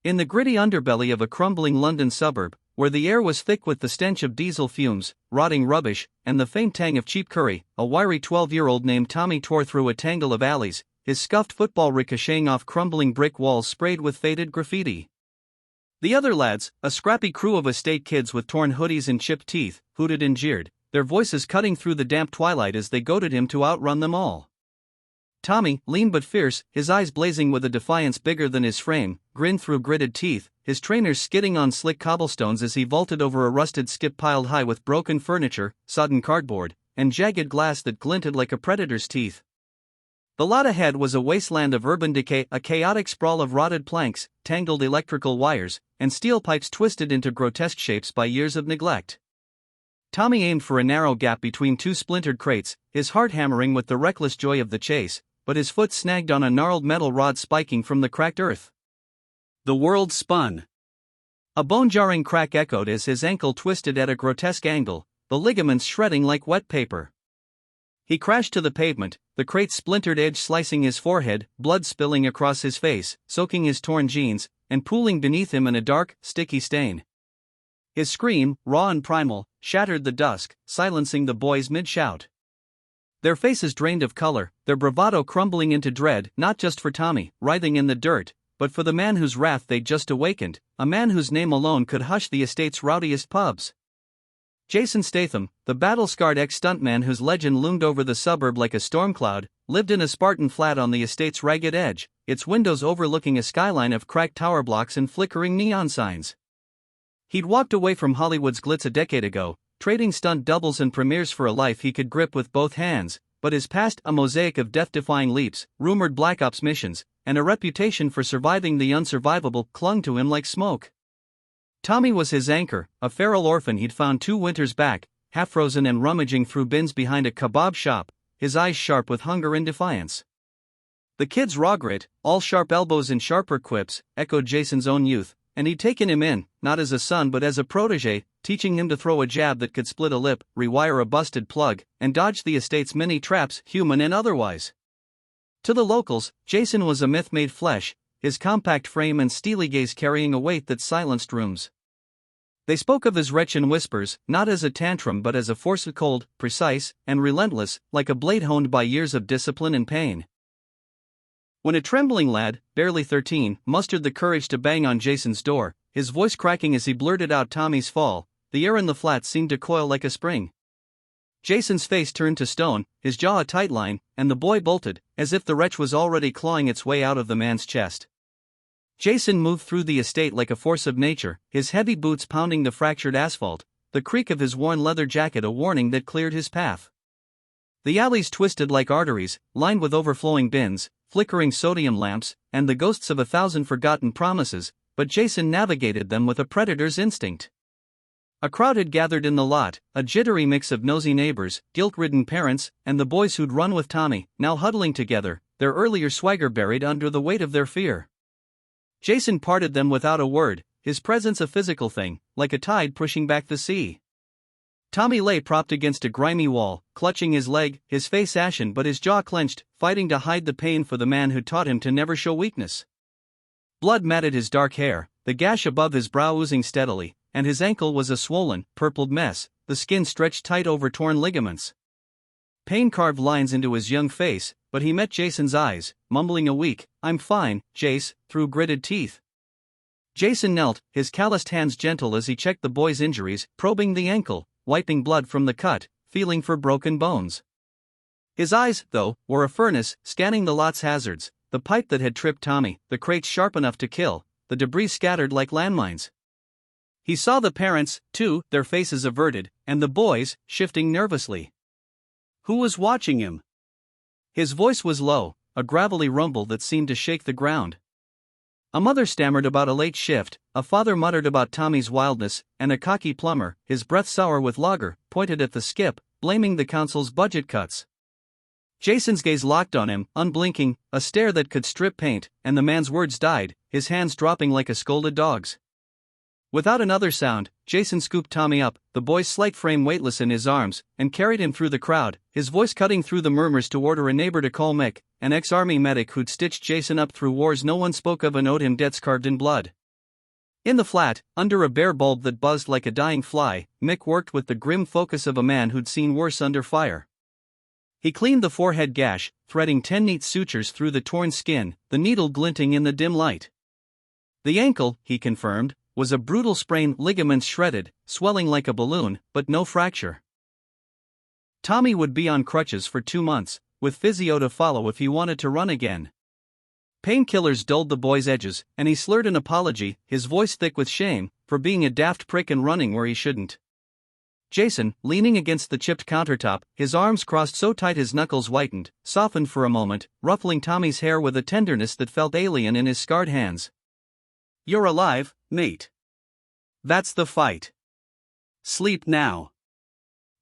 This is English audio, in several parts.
In the gritty underbelly of a crumbling London suburb, where the air was thick with the stench of diesel fumes, rotting rubbish, and the faint tang of cheap curry, a wiry 12-year-old named Tommy tore through a tangle of alleys, his scuffed football ricocheting off crumbling brick walls sprayed with faded graffiti. The other lads, a scrappy crew of estate kids with torn hoodies and chipped teeth, hooted and jeered, their voices cutting through the damp twilight as they goaded him to outrun them all. Tommy, lean but fierce, his eyes blazing with a defiance bigger than his frame, grinned through gritted teeth, his trainers skidding on slick cobblestones as he vaulted over a rusted skip piled high with broken furniture, sodden cardboard, and jagged glass that glinted like a predator's teeth. The lot ahead was a wasteland of urban decay, a chaotic sprawl of rotted planks, tangled electrical wires, and steel pipes twisted into grotesque shapes by years of neglect. Tommy aimed for a narrow gap between two splintered crates, his heart hammering with the reckless joy of the chase, but his foot snagged on a gnarled metal rod spiking from the cracked earth. The world spun. A bone-jarring crack echoed as his ankle twisted at a grotesque angle, the ligaments shredding like wet paper. He crashed to the pavement, the crate's splintered edge slicing his forehead, blood spilling across his face, soaking his torn jeans, and pooling beneath him in a dark, sticky stain. His scream, raw and primal, shattered the dusk, silencing the boys mid-shout. Their faces drained of color, their bravado crumbling into dread, not just for Tommy, writhing in the dirt, but for the man whose wrath they'd just awakened, a man whose name alone could hush the estate's rowdiest pubs. Jason Statham, the battle-scarred ex-stuntman whose legend loomed over the suburb like a storm cloud, lived in a Spartan flat on the estate's ragged edge, its windows overlooking a skyline of cracked tower blocks and flickering neon signs. He'd walked away from Hollywood's glitz a decade ago, trading stunt doubles and premieres for a life he could grip with both hands, but his past a mosaic of death-defying leaps, rumored Black Ops missions, and a reputation for surviving the unsurvivable clung to him like smoke. Tommy was his anchor, a feral orphan he'd found 2 winters back, half-frozen and rummaging through bins behind a kebab shop, his eyes sharp with hunger and defiance. The kid's raw grit, all sharp elbows and sharper quips, echoed Jason's own youth, and he'd taken him in, not as a son but as a protege, teaching him to throw a jab that could split a lip, rewire a busted plug, and dodge the estate's many traps, human and otherwise. To the locals, Jason was a myth made flesh, his compact frame and steely gaze carrying a weight that silenced rooms. They spoke of his Wretch in whispers, not as a tantrum but as a force cold, precise, and relentless, like a blade honed by years of discipline and pain. When a trembling lad, barely 13, mustered the courage to bang on Jason's door, his voice cracking as he blurted out Tommy's fall, the air in the flat seemed to coil like a spring. Jason's face turned to stone, his jaw a tight line, and the boy bolted, as if the wretch was already clawing its way out of the man's chest. Jason moved through the estate like a force of nature, his heavy boots pounding the fractured asphalt, the creak of his worn leather jacket a warning that cleared his path. The alleys twisted like arteries, lined with overflowing bins, flickering sodium lamps, and the ghosts of 1,000 forgotten promises, but Jason navigated them with a predator's instinct. A crowd had gathered in the lot, a jittery mix of nosy neighbors, guilt-ridden parents, and the boys who'd run with Tommy, now huddling together, their earlier swagger buried under the weight of their fear. Jason parted them without a word, his presence a physical thing, like a tide pushing back the sea. Tommy lay propped against a grimy wall, clutching his leg, his face ashen but his jaw clenched, fighting to hide the pain for the man who taught him to never show weakness. Blood matted his dark hair, the gash above his brow oozing steadily, and his ankle was a swollen, purpled mess, the skin stretched tight over torn ligaments. Pain carved lines into his young face, but he met Jason's eyes, mumbling a weak, "I'm fine, Jace," through gritted teeth. Jason knelt, his calloused hands gentle as he checked the boy's injuries, probing the ankle, wiping blood from the cut, feeling for broken bones. His eyes, though, were a furnace, scanning the lot's hazards, the pipe that had tripped Tommy, the crates sharp enough to kill, the debris scattered like landmines. He saw the parents, too, their faces averted, and the boys, shifting nervously. Who was watching him? His voice was low, a gravelly rumble that seemed to shake the ground. A mother stammered about a late shift, a father muttered about Tommy's wildness, and a cocky plumber, his breath sour with lager, pointed at the skip, blaming the council's budget cuts. Jason's gaze locked on him, unblinking, a stare that could strip paint, and the man's words died, his hands dropping like a scolded dog's. Without another sound, Jason scooped Tommy up, the boy's slight frame weightless in his arms, and carried him through the crowd, his voice cutting through the murmurs to order a neighbor to call Mick, an ex-army medic who'd stitched Jason up through wars no one spoke of and owed him debts carved in blood. In the flat, under a bare bulb that buzzed like a dying fly, Mick worked with the grim focus of a man who'd seen worse under fire. He cleaned the forehead gash, threading 10 neat sutures through the torn skin, the needle glinting in the dim light. The ankle, he confirmed, was a brutal sprain, ligaments shredded, swelling like a balloon, but no fracture. Tommy would be on crutches for 2 months, with physio to follow if he wanted to run again. Painkillers dulled the boy's edges, and he slurred an apology, his voice thick with shame, for being a daft prick and running where he shouldn't. Jason, leaning against the chipped countertop, his arms crossed so tight his knuckles whitened, softened for a moment, ruffling Tommy's hair with a tenderness that felt alien in his scarred hands. "You're alive, mate. That's the fight. Sleep now."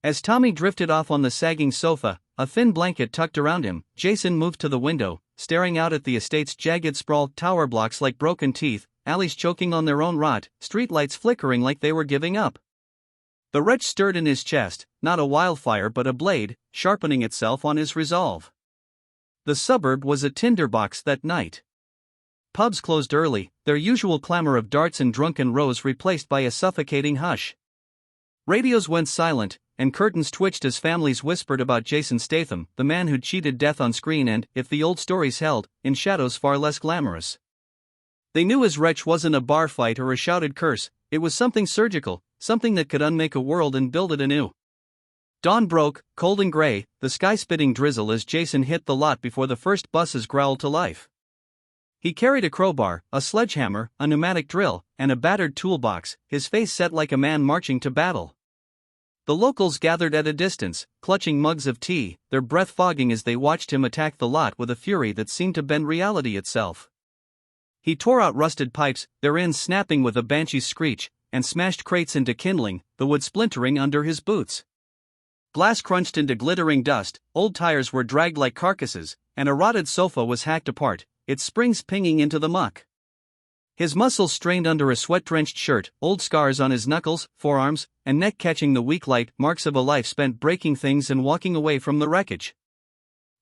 As Tommy drifted off on the sagging sofa, a thin blanket tucked around him, Jason moved to the window, staring out at the estate's jagged sprawled tower blocks like broken teeth, alleys choking on their own rot, streetlights flickering like they were giving up. The wretch stirred in his chest, not a wildfire but a blade, sharpening itself on his resolve. The suburb was a tinderbox that night. Pubs closed early, their usual clamor of darts and drunken rows replaced by a suffocating hush. Radios went silent, and curtains twitched as families whispered about Jason Statham, the man who'd cheated death on screen and, if the old stories held, in shadows far less glamorous. They knew his Wretch wasn't a bar fight or a shouted curse, it was something surgical, something that could unmake a world and build it anew. Dawn broke, cold and gray, the sky spitting drizzle as Jason hit the lot before the first buses growled to life. He carried a crowbar, a sledgehammer, a pneumatic drill, and a battered toolbox, his face set like a man marching to battle. The locals gathered at a distance, clutching mugs of tea, their breath fogging as they watched him attack the lot with a fury that seemed to bend reality itself. He tore out rusted pipes, their ends snapping with a banshee's screech, and smashed crates into kindling, the wood splintering under his boots. Glass crunched into glittering dust, old tires were dragged like carcasses, and a rotted sofa was hacked apart, its springs pinging into the muck. His muscles strained under a sweat-drenched shirt, old scars on his knuckles, forearms, and neck catching the weak light, marks of a life spent breaking things and walking away from the wreckage.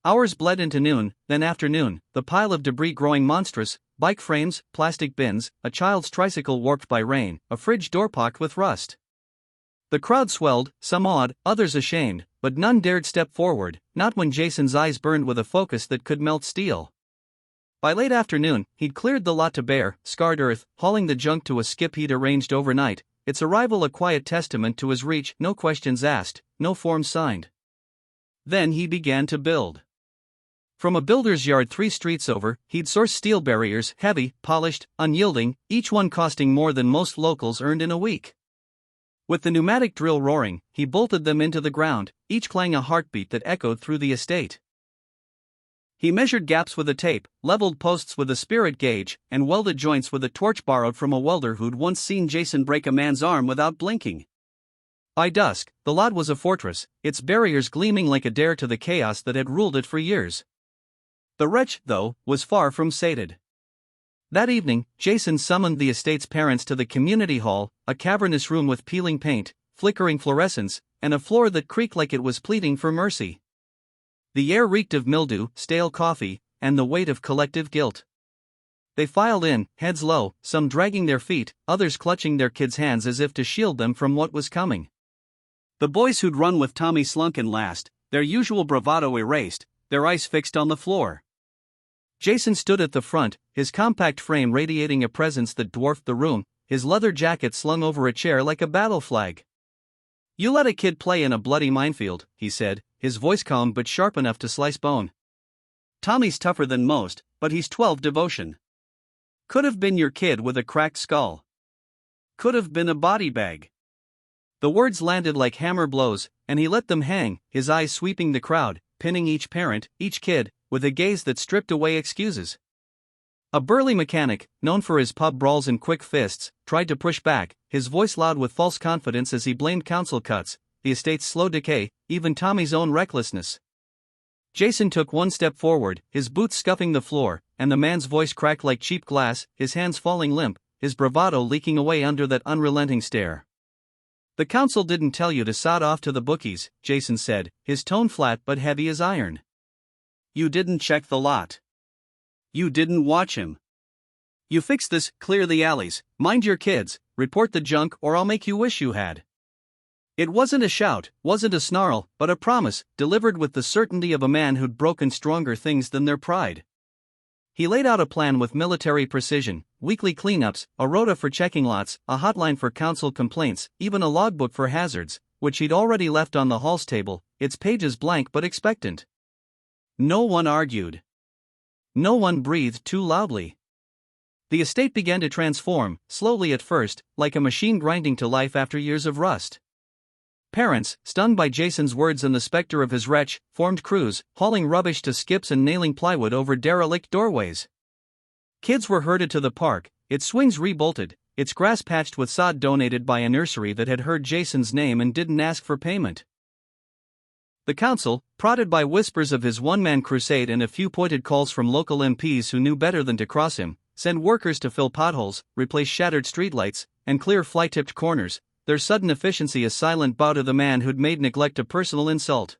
Hours bled into noon, then afternoon, the pile of debris growing monstrous, bike frames, plastic bins, a child's tricycle warped by rain, a fridge door pocked with rust. The crowd swelled, some awed, others ashamed, but none dared step forward, not when Jason's eyes burned with a focus that could melt steel. By late afternoon, he'd cleared the lot to bare, scarred earth, hauling the junk to a skip he'd arranged overnight, its arrival a quiet testament to his reach, no questions asked, no forms signed. Then he began to build. From a builder's yard 3 streets over, he'd sourced steel barriers, heavy, polished, unyielding, each one costing more than most locals earned in a week. With the pneumatic drill roaring, he bolted them into the ground, each clang a heartbeat that echoed through the estate. He measured gaps with a tape, leveled posts with a spirit gauge, and welded joints with a torch borrowed from a welder who'd once seen Jason break a man's arm without blinking. By dusk, the lot was a fortress, its barriers gleaming like a dare to the chaos that had ruled it for years. The wretch, though, was far from sated. That evening, Jason summoned the estate's parents to the community hall, a cavernous room with peeling paint, flickering fluorescents, and a floor that creaked like it was pleading for mercy. The air reeked of mildew, stale coffee, and the weight of collective guilt. They filed in, heads low, some dragging their feet, others clutching their kids' hands as if to shield them from what was coming. The boys who'd run with Tommy slunken last, their usual bravado erased, their eyes fixed on the floor. Jason stood at the front, his compact frame radiating a presence that dwarfed the room, his leather jacket slung over a chair like a battle flag. "You let a kid play in a bloody minefield," he said, his voice calm but sharp enough to slice bone. "Tommy's tougher than most, but he's 12 devotion. Could have been your kid with a cracked skull. Could have been a body bag." The words landed like hammer blows, and he let them hang, his eyes sweeping the crowd, pinning each parent, each kid, with a gaze that stripped away excuses. A burly mechanic, known for his pub brawls and quick fists, tried to push back, his voice loud with false confidence as he blamed council cuts, the estate's slow decay, even Tommy's own recklessness. Jason took one step forward, his boots scuffing the floor, and the man's voice cracked like cheap glass, his hands falling limp, his bravado leaking away under that unrelenting stare. "The council didn't tell you to sod off to the bookies," Jason said, his tone flat but heavy as iron. "You didn't check the lot. You didn't watch him. You fix this, clear the alleys, mind your kids, report the junk or I'll make you wish you had. It wasn't a shout, wasn't a snarl, but a promise, delivered with the certainty of a man who'd broken stronger things than their pride. He laid out a plan with military precision: weekly cleanups, a rota for checking lots, a hotline for council complaints, even a logbook for hazards, which he'd already left on the hall's table, its pages blank but expectant. No one argued. No one breathed too loudly. The estate began to transform, slowly at first, like a machine grinding to life after years of rust. Parents, stung by Jason's words and the specter of his wretch, formed crews, hauling rubbish to skips and nailing plywood over derelict doorways. Kids were herded to the park, its swings rebolted, its grass patched with sod donated by a nursery that had heard Jason's name and didn't ask for payment. The council, prodded by whispers of his one-man crusade and a few pointed calls from local MPs who knew better than to cross him, sent workers to fill potholes, replace shattered streetlights, and clear fly-tipped corners, their sudden efficiency a silent bow to the man who'd made neglect a personal insult.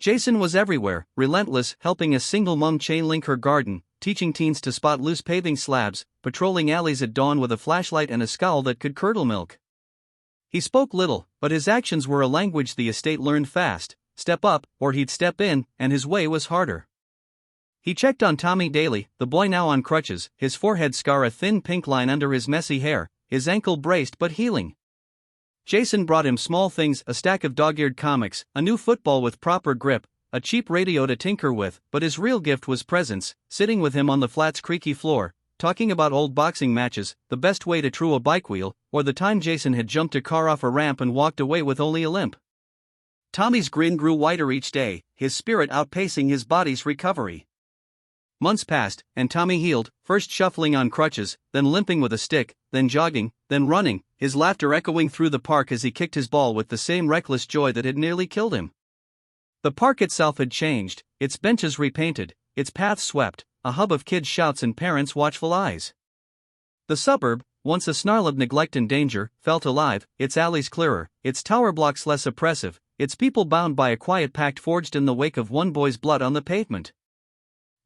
Jason was everywhere, relentless, helping a single mom chain-link her garden, teaching teens to spot loose paving slabs, patrolling alleys at dawn with a flashlight and a scowl that could curdle milk. He spoke little, but his actions were a language the estate learned fast: step up, or he'd step in, and his way was harder. He checked on Tommy daily, the boy now on crutches, his forehead scar a thin pink line under his messy hair, his ankle braced but healing. Jason brought him small things: a stack of dog-eared comics, a new football with proper grip, a cheap radio to tinker with, but his real gift was presence, sitting with him on the flat's creaky floor, talking about old boxing matches, the best way to true a bike wheel, or the time Jason had jumped a car off a ramp and walked away with only a limp. Tommy's grin grew wider each day, his spirit outpacing his body's recovery. Months passed, and Tommy healed, first shuffling on crutches, then limping with a stick, then jogging, then running, his laughter echoing through the park as he kicked his ball with the same reckless joy that had nearly killed him. The park itself had changed, its benches repainted, its paths swept, a hub of kids' shouts and parents' watchful eyes. The suburb, once a snarl of neglect and danger, felt alive, its alleys clearer, its tower blocks less oppressive, its people bound by a quiet pact forged in the wake of one boy's blood on the pavement.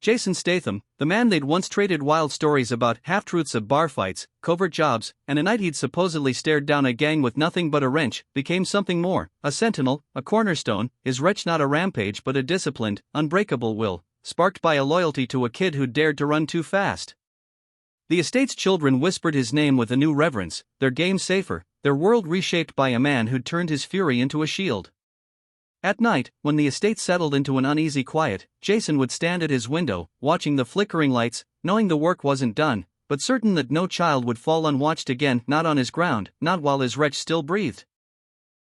Jason Statham, the man they'd once traded wild stories about, half-truths of bar fights, covert jobs, and a night he'd supposedly stared down a gang with nothing but a wrench, became something more: a sentinel, a cornerstone, his wretch not a rampage but a disciplined, unbreakable will, sparked by a loyalty to a kid who dared to run too fast. The estate's children whispered his name with a new reverence, their game safer, their world reshaped by a man who'd turned his fury into a shield. At night, when the estate settled into an uneasy quiet, Jason would stand at his window, watching the flickering lights, knowing the work wasn't done, but certain that no child would fall unwatched again, not on his ground, not while his wretch still breathed.